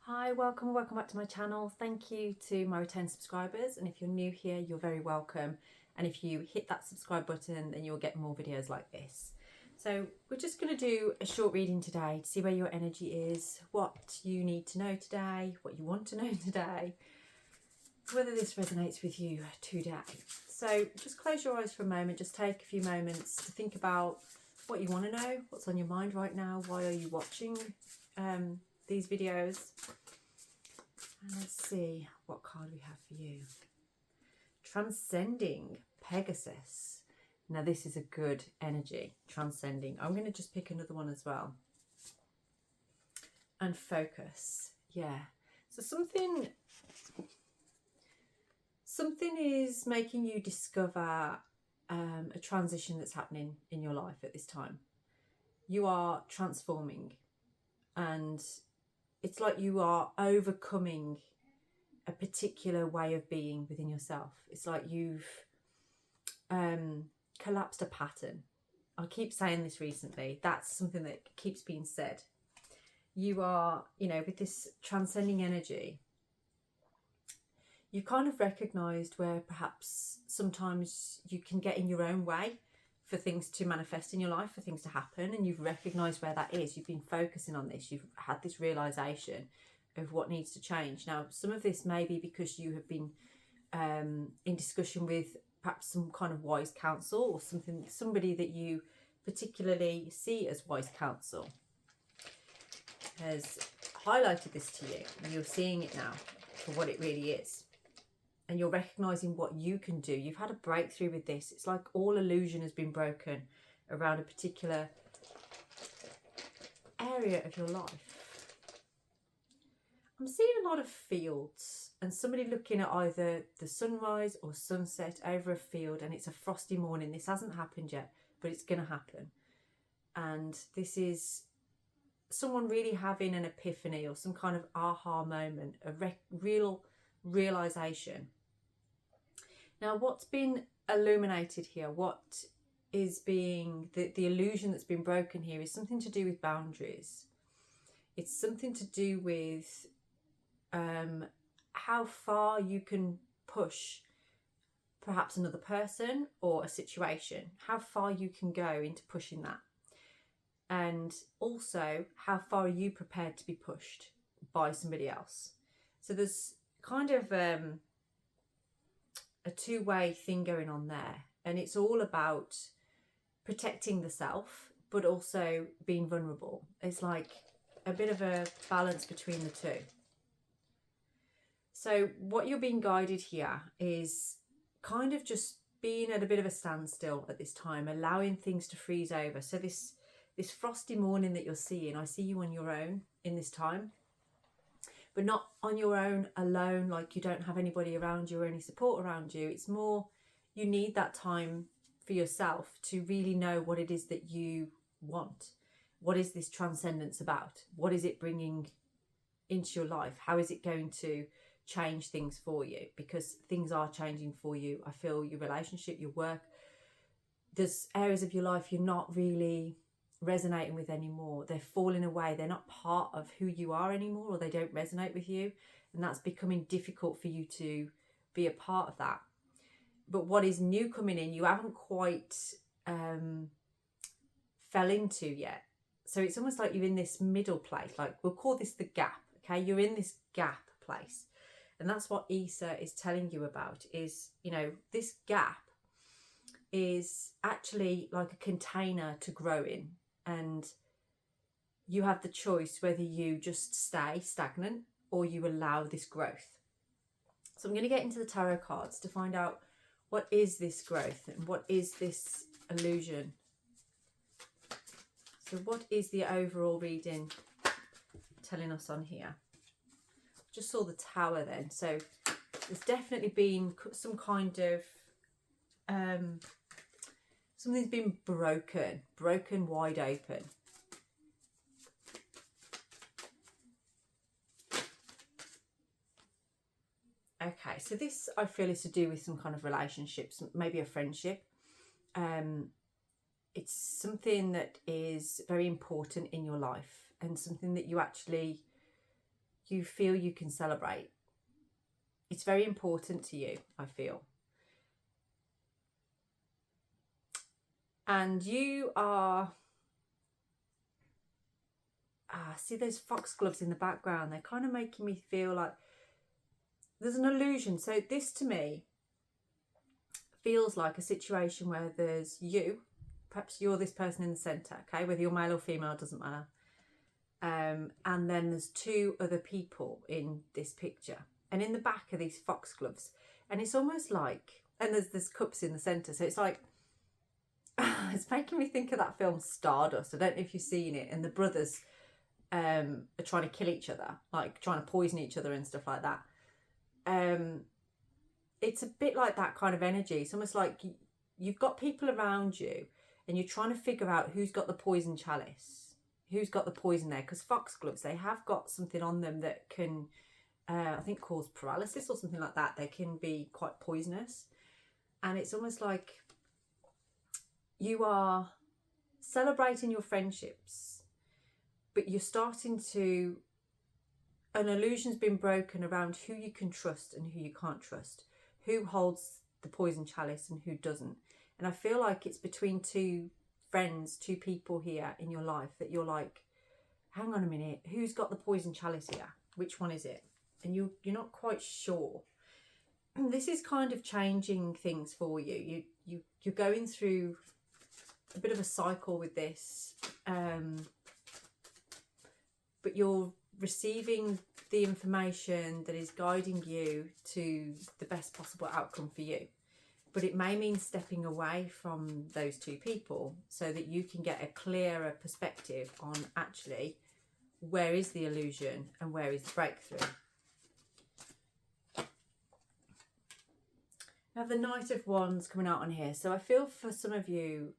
Hi, welcome back to my channel. Thank you to my return subscribers, and if you're new here, you're very welcome. And if you hit that subscribe button, then you'll get more videos like this. So we're just going to do a short reading today to see where your energy is, what you need to know today, what you want to know today, whether this resonates with you today. So just close your eyes for a moment, just take a few moments to think about what you want to know, what's on your mind right now, why are you watching these videos. And let's see what card we have for you. Transcending Pegasus. Now this is a good energy, transcending. I'm going to just pick another one as well. And focus. Yeah. So something is making you discover a transition that's happening in your life at this time. You are transforming, and it's like you are overcoming a particular way of being within yourself. It's like you've collapsed a pattern. I keep saying this recently. That's something that keeps being said. You are, with this transcending energy, you've kind of recognised where perhaps sometimes you can get in your own way for things to manifest in your life, for things to happen, and you've recognised where that is. You've been focusing on this. You've had this realisation of what needs to change. Now, some of this may be because you have been in discussion with perhaps some kind of wise counsel, or somebody that you particularly see as wise counsel has highlighted this to you, and you're seeing it now for what it really is. And you're recognizing what you can do. You've had a breakthrough with this. It's like all illusion has been broken around a particular area of your life. I'm seeing a lot of fields and somebody looking at either the sunrise or sunset over a field, and it's a frosty morning. This hasn't happened yet, but it's going to happen. And this is someone really having an epiphany or some kind of aha moment, a real realization. Now, what's been illuminated here, what is being the illusion that's been broken here, is something to do with boundaries. It's something to do with how far you can push perhaps another person or a situation, how far you can go into pushing that, and also how far are you prepared to be pushed by somebody else. So there's kind of a two-way thing going on there, and it's all about protecting the self but also being vulnerable. It's like a bit of a balance between the two. So what you're being guided here is kind of just being at a bit of a standstill at this time, allowing things to freeze over. So this frosty morning that you're seeing, I see you on your own in this time, but not on your own alone, like you don't have anybody around you or any support around you. It's more you need that time for yourself to really know what it is that you want. What is this transcendence about? What is it bringing into your life? How is it going to change things for you? Because things are changing for you. I feel your relationship, your work, there's areas of your life you're not really resonating with anymore. They're falling away. They're not part of who you are anymore, or they don't resonate with you, and that's becoming difficult for you to be a part of that. But what is new coming in, you haven't quite fell into yet. So it's almost like you're in this middle place, like we'll call this the gap. Okay, you're in this gap place, and that's what Isa is telling you about. Is this gap is actually like a container to grow in, and you have the choice whether you just stay stagnant or you allow this growth. So I'm going to get into the tarot cards to find out what is this growth and what is this illusion. So what is the overall reading telling us on here? Just saw the Tower then. So there's definitely been some kind of something's been broken wide open. Okay, so this I feel is to do with some kind of relationships, maybe a friendship. It's something that is very important in your life, and something that you actually you feel you can celebrate. It's very important to you, I feel. And you are, see those foxgloves in the background, they're kind of making me feel like there's an illusion. So this to me feels like a situation where there's you, perhaps you're this person in the centre, okay, whether you're male or female, doesn't matter. And then there's two other people in this picture. And in the back are these foxgloves. And it's almost like, and there's cups in the centre. So it's like, it's making me think of that film Stardust. I don't know if you've seen it. And the brothers are trying to kill each other, like trying to poison each other and stuff like that. It's a bit like that kind of energy. It's almost like you've got people around you and you're trying to figure out who's got the poison chalice, who's got the poison there. Because foxgloves, they have got something on them that can, I think, cause paralysis or something like that. They can be quite poisonous. And it's almost like you are celebrating your friendships, but you're starting to, an illusion's been broken around who you can trust and who you can't trust, who holds the poison chalice and who doesn't. And I feel like it's between two friends, two people here in your life that you're like, hang on a minute, who's got the poison chalice here? Which one is it? And you're not quite sure. This is kind of changing things for you. You're going through a bit of a cycle with this, but you're receiving the information that is guiding you to the best possible outcome for you. But it may mean stepping away from those two people so that you can get a clearer perspective on actually where is the illusion and where is the breakthrough. Now the Knight of Wands coming out on here. So I feel for some of you,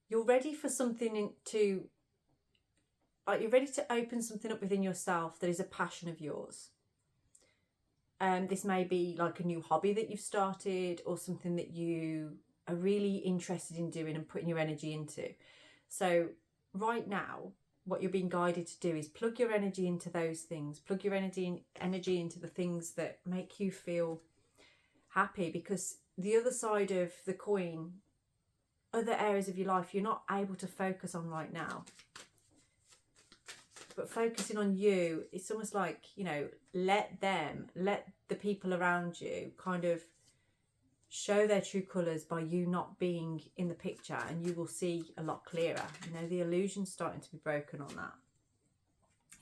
you're ready for something you're ready to open something up within yourself that is a passion of yours. This may be like a new hobby that you've started or something that you are really interested in doing and putting your energy into. So right now, what you're being guided to do is plug your energy into those things, plug your energy into the things that make you feel happy, because the other side of the coin, other areas of your life you're not able to focus on right now. But focusing on you, it's almost like, let the people around you kind of show their true colours by you not being in the picture, and you will see a lot clearer. The illusion's starting to be broken on that.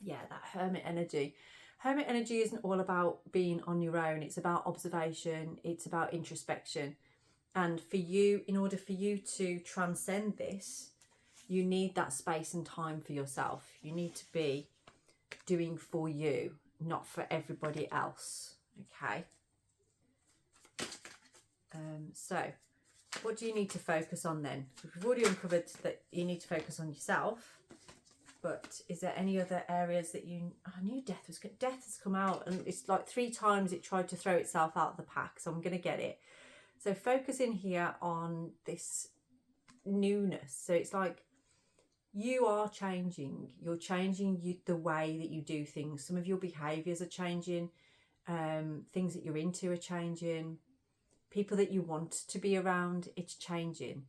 Yeah, that hermit energy. Hermit energy isn't all about being on your own. It's about observation. It's about introspection. And for you, in order for you to transcend this, you need that space and time for yourself. You need to be doing for you, not for everybody else. Okay. So what do you need to focus on then? We've already uncovered that you need to focus on yourself, but is there any other areas that I knew death has come out, and it's like 3 times it tried to throw itself out of the pack, so I'm going to get it. So focus in here on this newness. So it's like you are changing. You're changing the way that you do things. Some of your behaviours are changing. Things that you're into are changing. People that you want to be around, it's changing.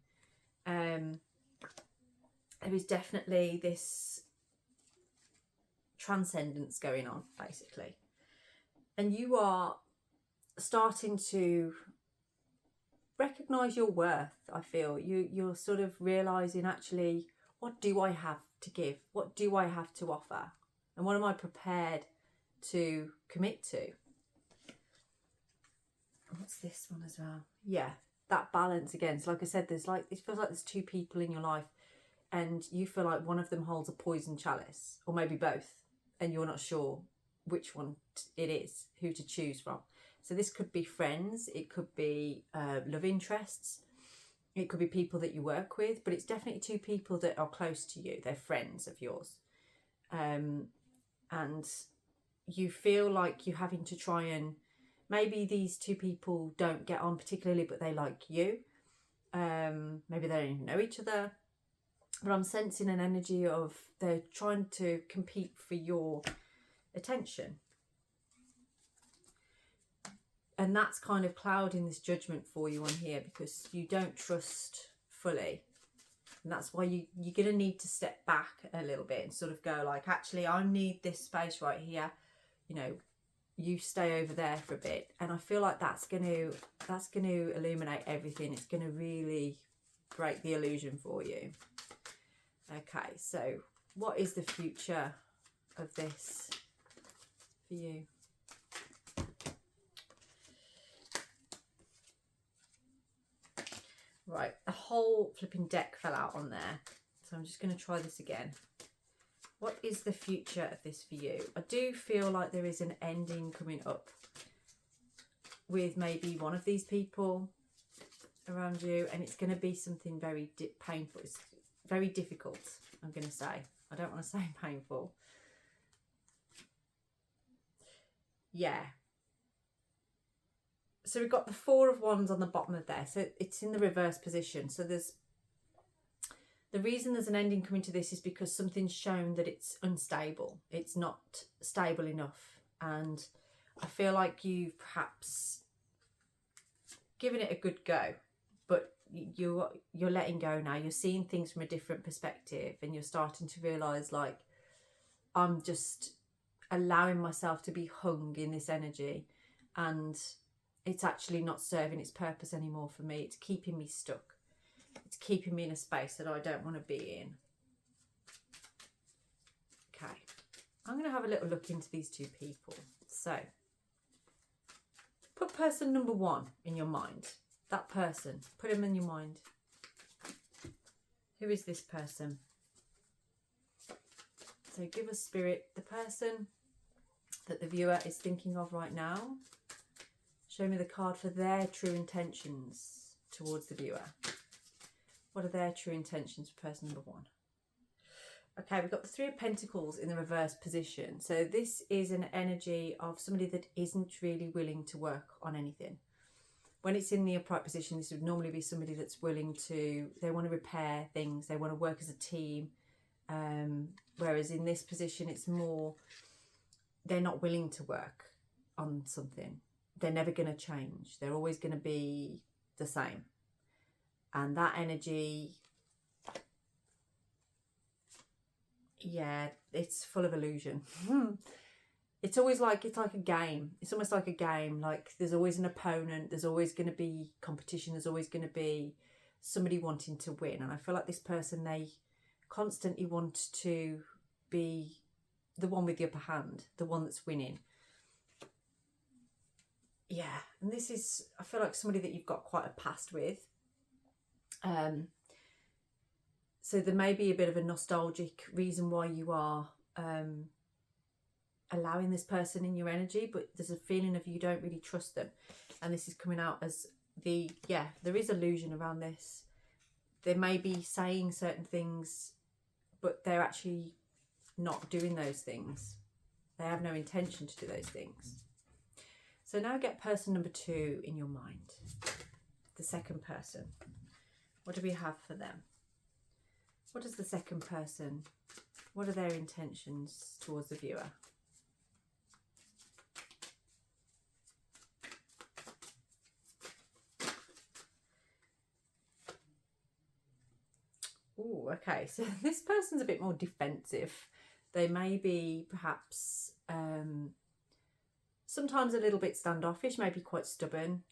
There is definitely this transcendence going on, basically. And you are starting to recognise your worth, I feel. You're sort of realising, actually, what do I have to give? What do I have to offer? And what am I prepared to commit to? What's this one as well? Yeah, that balance again. So like I said, it feels like there's 2 people in your life, and you feel like one of them holds a poison chalice, or maybe both, and you're not sure which one it is, who to choose from. So this could be friends, it could be love interests, it could be people that you work with, but it's definitely 2 people that are close to you. They're friends of yours. And you feel like you're having to try and, maybe these 2 people don't get on particularly, but they like you. Maybe they don't even know each other. But I'm sensing an energy of they're trying to compete for your attention. And that's kind of clouding this judgment for you on here, because you don't trust fully. And that's why you're going to need to step back a little bit and sort of go like, actually, I need this space right here. You know, you stay over there for a bit. And I feel like that's going to illuminate everything. It's going to really break the illusion for you. Okay, so what is the future of this for you? Right, the whole flipping deck fell out on there. So I'm just going to try this again. What is the future of this for you? I do feel like there is an ending coming up with maybe one of these people around you, and it's going to be something very painful. It's very difficult, I'm going to say. I don't want to say painful. Yeah. So we've got the Four of Wands on the bottom of there. So it's in the reverse position. So the reason there's an ending coming to this is because something's shown that it's unstable. It's not stable enough. And I feel like you've perhaps given it a good go, but you're letting go now. You're seeing things from a different perspective, and you're starting to realise, like, I'm just allowing myself to be hung in this energy, and it's actually not serving its purpose anymore for me. It's keeping me stuck. It's keeping me in a space that I don't want to be in. Okay, I'm going to have a little look into these two people. So put person number one in your mind. That person, put him in your mind. Who is this person? So give us, Spirit, the person that the viewer is thinking of right now. Show me the card for their true intentions towards the viewer. What are their true intentions for person number one? Okay, we've got the Three of Pentacles in the reverse position. So this is an energy of somebody that isn't really willing to work on anything. When it's in the upright position, this would normally be somebody that's willing to, they want to repair things, they want to work as a team. Whereas in this position, it's more, they're not willing to work on something. They're never going to change. They're always going to be the same. And that energy, yeah, it's full of illusion. It's always like, it's like a game. It's almost like a game. Like there's always an opponent. There's always going to be competition. There's always going to be somebody wanting to win. And I feel like this person, they constantly want to be the one with the upper hand, the one that's winning. Yeah, and this is, I feel like somebody that you've got quite a past with. So there may be a bit of a nostalgic reason why you are allowing this person in your energy, but there's a feeling of you don't really trust them. And this is coming out as the, yeah, there is illusion around this. They may be saying certain things, but they're actually not doing those things. They have no intention to do those things. So now get person number two in your mind. The second person. What do we have for them? What is the second person? What are their intentions towards the viewer? Oh, okay. So this person's a bit more defensive. They may be perhaps sometimes a little bit standoffish, maybe quite stubborn.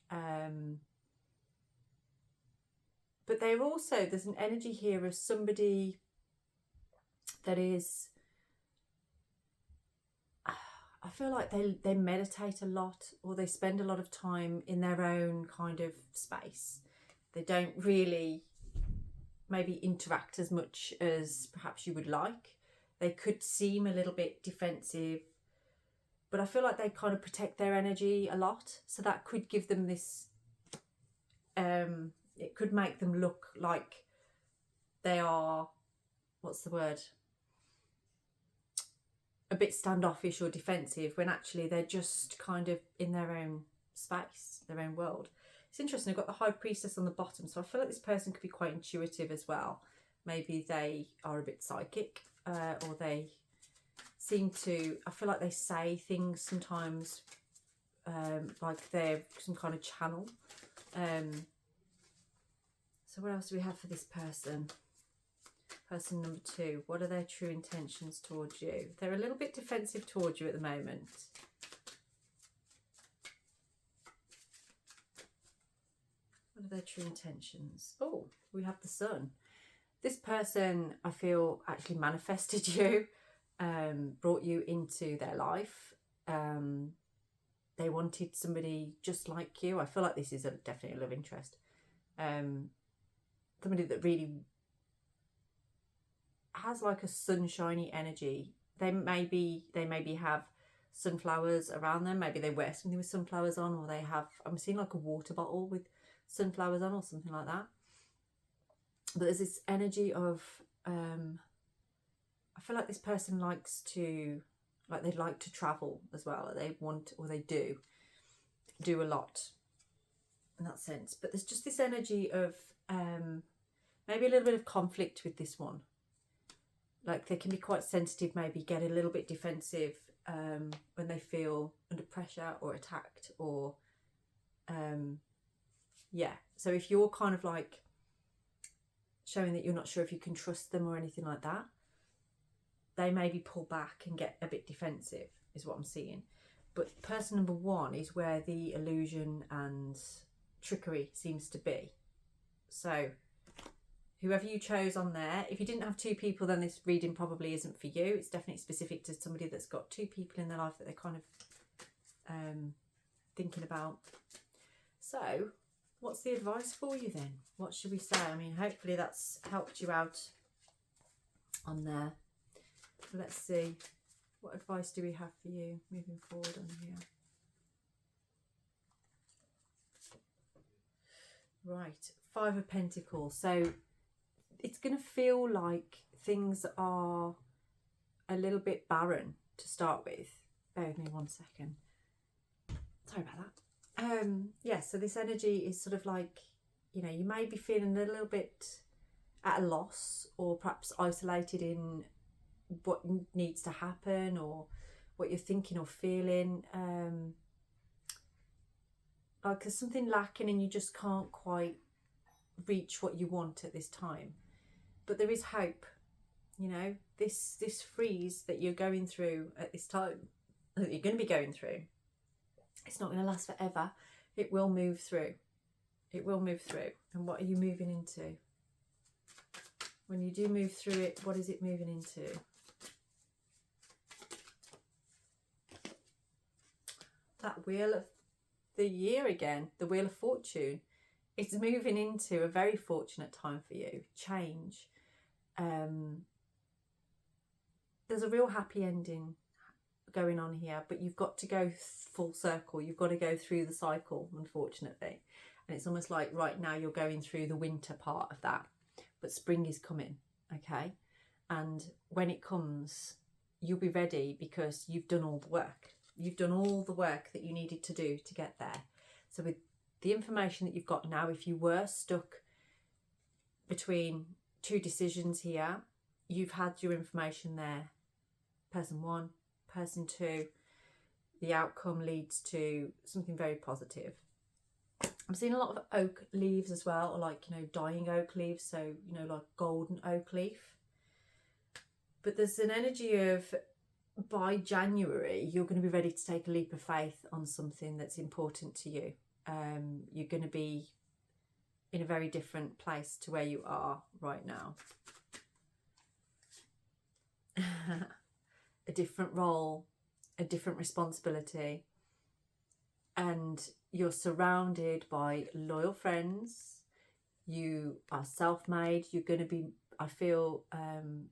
But they're also, there's an energy here of somebody that is, I feel like they meditate a lot, or they spend a lot of time in their own kind of space. They don't really maybe interact as much as perhaps you would like. They could seem a little bit defensive, but I feel like they kind of protect their energy a lot. So that could give them this, it could make them look like they are, what's the word? A bit standoffish or defensive, when actually they're just kind of in their own space, their own world. It's interesting, I've got the High Priestess on the bottom, so I feel like this person could be quite intuitive as well. Maybe they are a bit psychic, or they seem to, I feel like they say things sometimes like they're some kind of channel. So what else do we have for this person? Person number 2, what are their true intentions towards you? They're a little bit defensive towards you at the moment. What are their true intentions? Oh, we have the Sun. This person, I feel, actually manifested you, brought you into their life. They wanted somebody just like you. I feel like this is definitely a love interest. Somebody that really has like a sunshiny energy. They maybe have sunflowers around them. Maybe they wear something with sunflowers on, or they have, I'm seeing like a water bottle with sunflowers on or something like that. But there's this energy of I feel like this person likes to, like, they'd like to travel as well. They want, or they do a lot in that sense. But there's just this energy of maybe a little bit of conflict with this one. Like, they can be quite sensitive, maybe get a little bit defensive when they feel under pressure or attacked, or yeah. So if you're kind of like showing that you're not sure if you can trust them or anything like that, they maybe pull back and get a bit defensive, is what I'm seeing. But person number 1 is where the illusion and trickery seems to be. So whoever you chose on there, if you didn't have 2 people, then this reading probably isn't for you. It's definitely specific to somebody that's got 2 people in their life that they're kind of thinking about. So what's the advice for you then? What should we say? I mean, hopefully that's helped you out on there. Let's see. What advice do we have for you moving forward on here? Right, 5 of Pentacles. So it's going to feel like things are a little bit barren to start with. Bear with me 1 second. Sorry about that. Yeah, so this energy is sort of like, you know, you may be feeling a little bit at a loss, or perhaps isolated in what needs to happen, or what you're thinking or feeling. Like there's something lacking and you just can't quite reach what you want at this time. But there is hope. You know, this freeze that you're going through at this time, that you're going to be going through, it's not going to last forever. It will move through. It will move through. And what are you moving into? When you do move through it, what is it moving into? That Wheel of the Year again, the Wheel of Fortune. It's moving into a very fortunate time for you. Change. There's a real happy ending going on here, but you've got to go full circle. You've got to go through the cycle, unfortunately. And it's almost like right now you're going through the winter part of that, but spring is coming, okay? And when it comes, you'll be ready because you've done all the work. You've done all the work that you needed to do to get there. So with the information that you've got now, if you were stuck between 2 decisions here, you've had your information there. Person 1, person 2, the outcome leads to something very positive. I'm seeing a lot of oak leaves as well, or like, you know, dying oak leaves. So, you know, like golden oak leaf. But there's an energy of, by January, you're going to be ready to take a leap of faith on something that's important to you. You're going to be in a very different place to where you are right now. A different role, a different responsibility, and you're surrounded by loyal friends. You are self-made. You're going to be, I feel,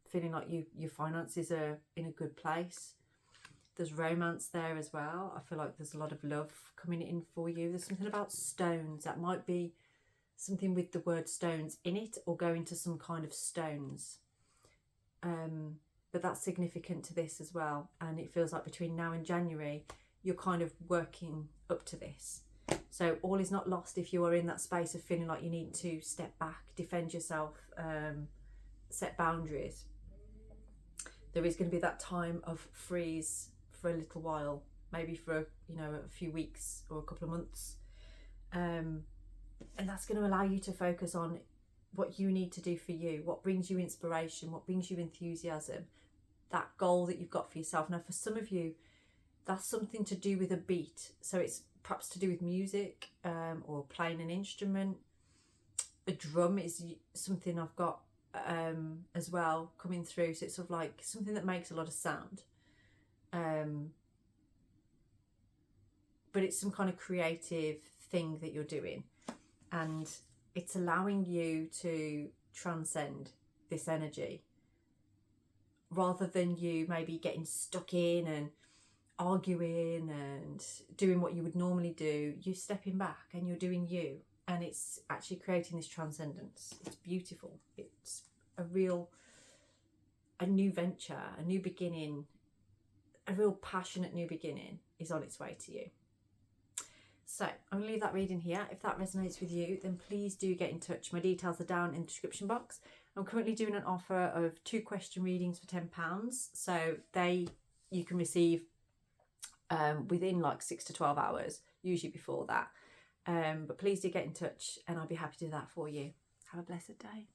feeling like your finances are in a good place. There's romance there as well. I feel like there's a lot of love coming in for you. There's something about stones. That might be something with the word stones in it, or go into some kind of stones. But that's significant to this as well. And it feels like between now and January, you're kind of working up to this. So all is not lost if you are in that space of feeling like you need to step back, defend yourself, set boundaries, there is going to be that time of freeze for a little while, maybe for, you know, a few weeks or a couple of months. And that's going to allow you to focus on what you need to do for you, what brings you inspiration, what brings you enthusiasm, that goal that you've got for yourself. Now, for some of you, that's something to do with a beat. So it's perhaps to do with music, or playing an instrument. A drum is something I've got as well coming through. So it's sort of like something that makes a lot of sound. But it's some kind of creative thing that you're doing. And it's allowing you to transcend this energy, rather than you maybe getting stuck in and arguing and doing what you would normally do. You're stepping back and you're doing you, and it's actually creating this transcendence. It's beautiful. It's a new venture, a new beginning, a real passionate new beginning is on its way to you. So I'm going to leave that reading here. If that resonates with you, then please do get in touch. My details are down in the description box. I'm currently doing an offer of 2 question readings for £10. So you can receive within like 6 to 12 hours, usually before that. But please do get in touch and I'll be happy to do that for you. Have a blessed day.